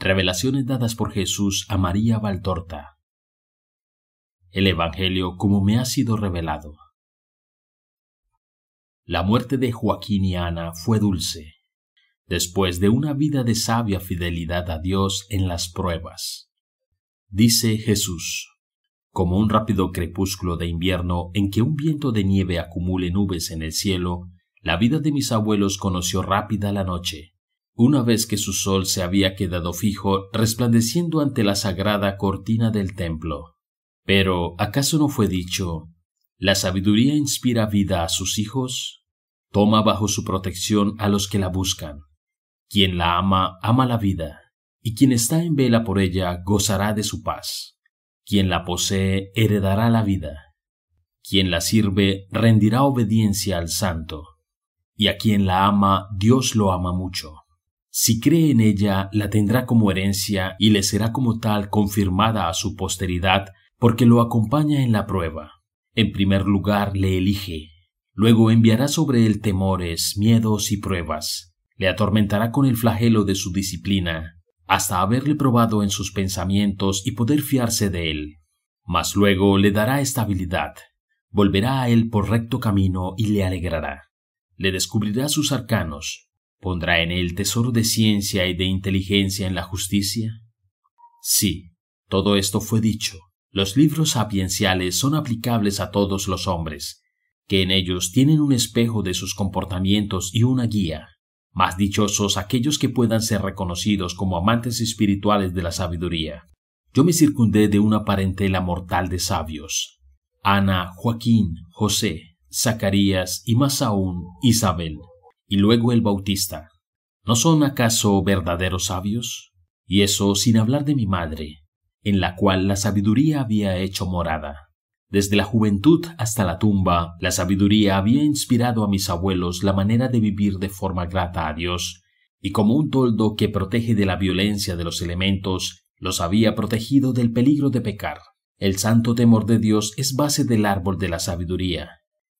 Revelaciones dadas por Jesús a María Valtorta. El Evangelio como me ha sido revelado. La muerte de Joaquín y Ana fue dulce, después de una vida de sabia fidelidad a Dios en las pruebas. Dice Jesús: como un rápido crepúsculo de invierno en que un viento de nieve acumule nubes en el cielo, la vida de mis abuelos conoció rápida la noche, una vez que su sol se había quedado fijo, resplandeciendo ante la sagrada cortina del templo. Pero, ¿acaso no fue dicho: la sabiduría inspira vida a sus hijos? Toma bajo su protección a los que la buscan. Quien la ama, ama la vida, y quien está en vela por ella gozará de su paz. Quien la posee heredará la vida. Quien la sirve rendirá obediencia al Santo. Y a quien la ama, Dios lo ama mucho. Si cree en ella, la tendrá como herencia y le será como tal confirmada a su posteridad, porque lo acompaña en la prueba. En primer lugar le elige, luego enviará sobre él temores, miedos y pruebas. Le atormentará con el flagelo de su disciplina, hasta haberle probado en sus pensamientos y poder fiarse de él. Mas luego le dará estabilidad, volverá a él por recto camino y le alegrará. Le descubrirá sus arcanos, ¿pondrá en él tesoro de ciencia y de inteligencia en la justicia? Sí, todo esto fue dicho. Los libros sapienciales son aplicables a todos los hombres, que en ellos tienen un espejo de sus comportamientos y una guía. Más dichosos aquellos que puedan ser reconocidos como amantes espirituales de la sabiduría. Yo me circundé de una parentela mortal de sabios: Ana, Joaquín, José, Zacarías y más aún Isabel, y luego el Bautista. ¿No son acaso verdaderos sabios? Y eso sin hablar de mi madre, en la cual la sabiduría había hecho morada. Desde la juventud hasta la tumba, la sabiduría había inspirado a mis abuelos la manera de vivir de forma grata a Dios, y como un toldo que protege de la violencia de los elementos, los había protegido del peligro de pecar. El santo temor de Dios es base del árbol de la sabiduría,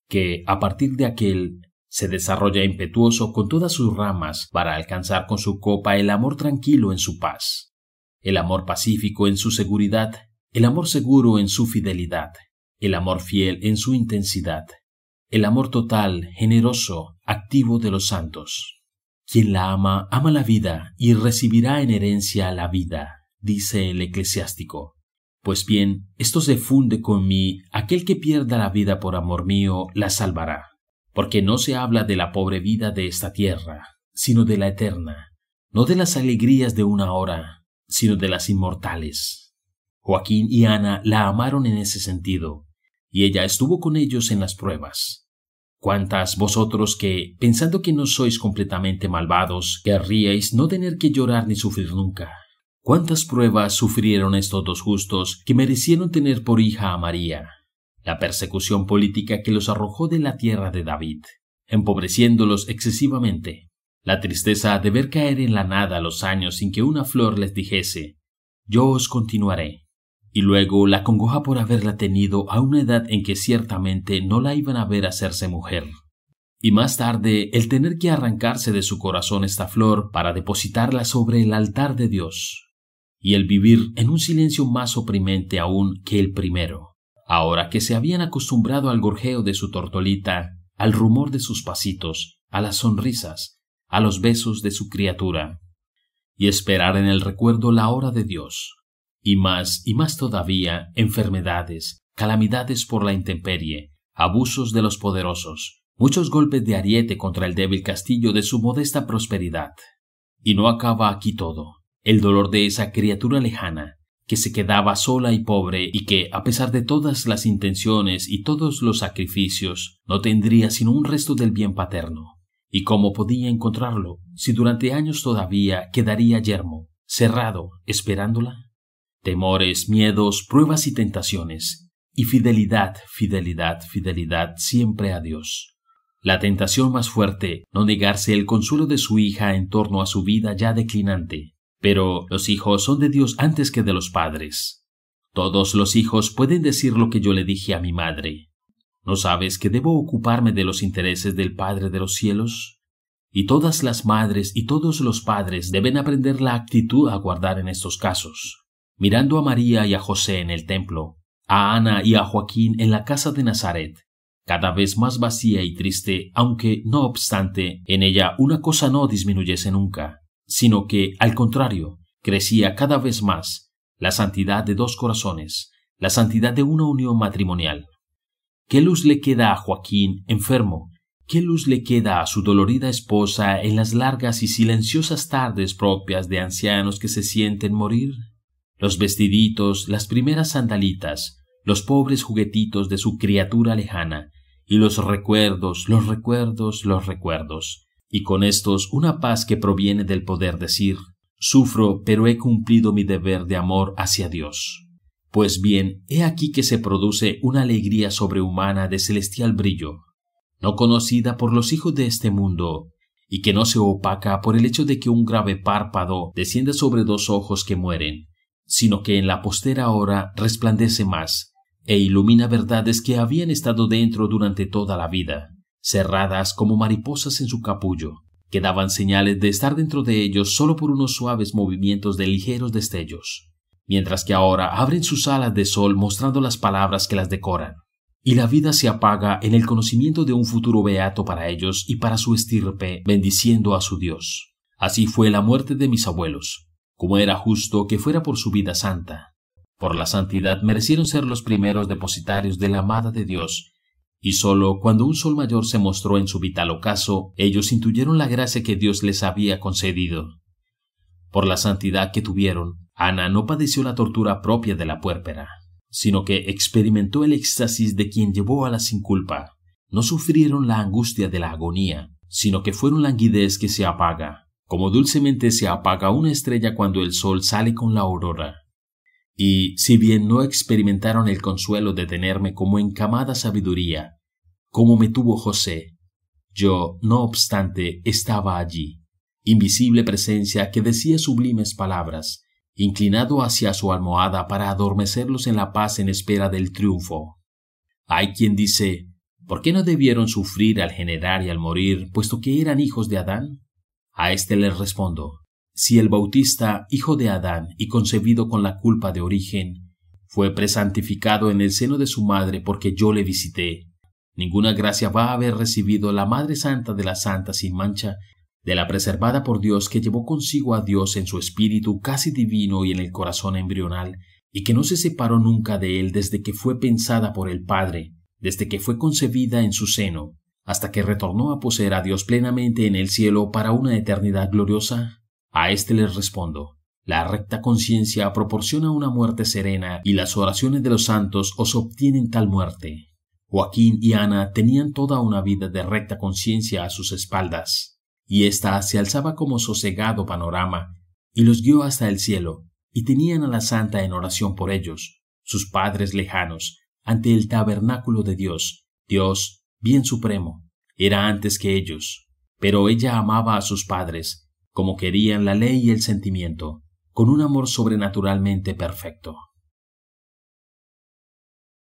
que, a partir de aquel, se desarrolla impetuoso con todas sus ramas para alcanzar con su copa el amor tranquilo en su paz, el amor pacífico en su seguridad, el amor seguro en su fidelidad, el amor fiel en su intensidad, el amor total, generoso, activo de los santos. Quien la ama, ama la vida y recibirá en herencia la vida, dice el eclesiástico. Pues bien, esto se funde con mí: aquel que pierda la vida por amor mío, la salvará. Porque no se habla de la pobre vida de esta tierra, sino de la eterna, no de las alegrías de una hora, sino de las inmortales. Joaquín y Ana la amaron en ese sentido, y ella estuvo con ellos en las pruebas. ¿Cuántas vosotros que, pensando que no sois completamente malvados, querríais no tener que llorar ni sufrir nunca? ¿Cuántas pruebas sufrieron estos dos justos que merecieron tener por hija a María? La persecución política que los arrojó de la tierra de David, empobreciéndolos excesivamente. La tristeza de ver caer en la nada los años sin que una flor les dijese: yo os continuaré. Y luego la congoja por haberla tenido a una edad en que ciertamente no la iban a ver hacerse mujer. Y más tarde el tener que arrancarse de su corazón esta flor para depositarla sobre el altar de Dios. Y el vivir en un silencio más oprimente aún que el primero. Ahora que se habían acostumbrado al gorjeo de su tortolita, al rumor de sus pasitos, a las sonrisas, a los besos de su criatura, y esperar en el recuerdo la hora de Dios, y más todavía, enfermedades, calamidades por la intemperie, abusos de los poderosos, muchos golpes de ariete contra el débil castillo de su modesta prosperidad. Y no acaba aquí todo. El dolor de esa criatura lejana, que se quedaba sola y pobre y que, a pesar de todas las intenciones y todos los sacrificios, no tendría sino un resto del bien paterno. ¿Y cómo podía encontrarlo, si durante años todavía quedaría yermo, cerrado, esperándola? Temores, miedos, pruebas y tentaciones, y fidelidad, fidelidad, fidelidad siempre a Dios. La tentación más fuerte, no negarse el consuelo de su hija en torno a su vida ya declinante. Pero los hijos son de Dios antes que de los padres. Todos los hijos pueden decir lo que yo le dije a mi madre: ¿no sabes que debo ocuparme de los intereses del Padre de los cielos? Y todas las madres y todos los padres deben aprender la actitud a guardar en estos casos. Mirando a María y a José en el templo, a Ana y a Joaquín en la casa de Nazaret, cada vez más vacía y triste, aunque, no obstante, en ella una cosa no disminuyese nunca, sino que, al contrario, crecía cada vez más, la santidad de dos corazones, la santidad de una unión matrimonial. ¿Qué luz le queda a Joaquín, enfermo? ¿Qué luz le queda a su dolorida esposa en las largas y silenciosas tardes propias de ancianos que se sienten morir? Los vestiditos, las primeras sandalitas, los pobres juguetitos de su criatura lejana, y los recuerdos, los recuerdos, los recuerdos, y con estos una paz que proviene del poder decir, sufro, pero he cumplido mi deber de amor hacia Dios. Pues bien, he aquí que se produce una alegría sobrehumana de celestial brillo, no conocida por los hijos de este mundo, y que no se opaca por el hecho de que un grave párpado descienda sobre dos ojos que mueren, sino que en la postera hora resplandece más, e ilumina verdades que habían estado dentro durante toda la vida, cerradas como mariposas en su capullo, que daban señales de estar dentro de ellos solo por unos suaves movimientos de ligeros destellos, mientras que ahora abren sus alas de sol mostrando las palabras que las decoran. Y la vida se apaga en el conocimiento de un futuro beato para ellos y para su estirpe, bendiciendo a su Dios. Así fue la muerte de mis abuelos, como era justo que fuera por su vida santa. Por la santidad merecieron ser los primeros depositarios de la amada de Dios, y sólo cuando un sol mayor se mostró en su vital ocaso, ellos intuyeron la gracia que Dios les había concedido. Por la santidad que tuvieron, Ana no padeció la tortura propia de la puérpera, sino que experimentó el éxtasis de quien llevó a la sin culpa. No sufrieron la angustia de la agonía, sino que fueron languidez que se apaga, como dulcemente se apaga una estrella cuando el sol sale con la aurora. Y, si bien no experimentaron el consuelo de tenerme como encamada sabiduría, como me tuvo José, yo, no obstante, estaba allí, invisible presencia que decía sublimes palabras, inclinado hacia su almohada para adormecerlos en la paz en espera del triunfo. Hay quien dice, ¿por qué no debieron sufrir al generar y al morir, puesto que eran hijos de Adán? A este les respondo, si el Bautista, hijo de Adán y concebido con la culpa de origen, fue presantificado en el seno de su madre porque yo le visité, ninguna gracia va a haber recibido la Madre Santa de la Santa sin mancha, de la preservada por Dios que llevó consigo a Dios en su espíritu casi divino y en el corazón embrional, y que no se separó nunca de él desde que fue pensada por el Padre, desde que fue concebida en su seno, hasta que retornó a poseer a Dios plenamente en el cielo para una eternidad gloriosa. A este les respondo, la recta conciencia proporciona una muerte serena y las oraciones de los santos os obtienen tal muerte. Joaquín y Ana tenían toda una vida de recta conciencia a sus espaldas, y ésta se alzaba como sosegado panorama, y los guió hasta el cielo, y tenían a la santa en oración por ellos, sus padres lejanos, ante el tabernáculo de Dios. Dios, bien supremo, era antes que ellos, pero ella amaba a sus padres, como querían la ley y el sentimiento, con un amor sobrenaturalmente perfecto.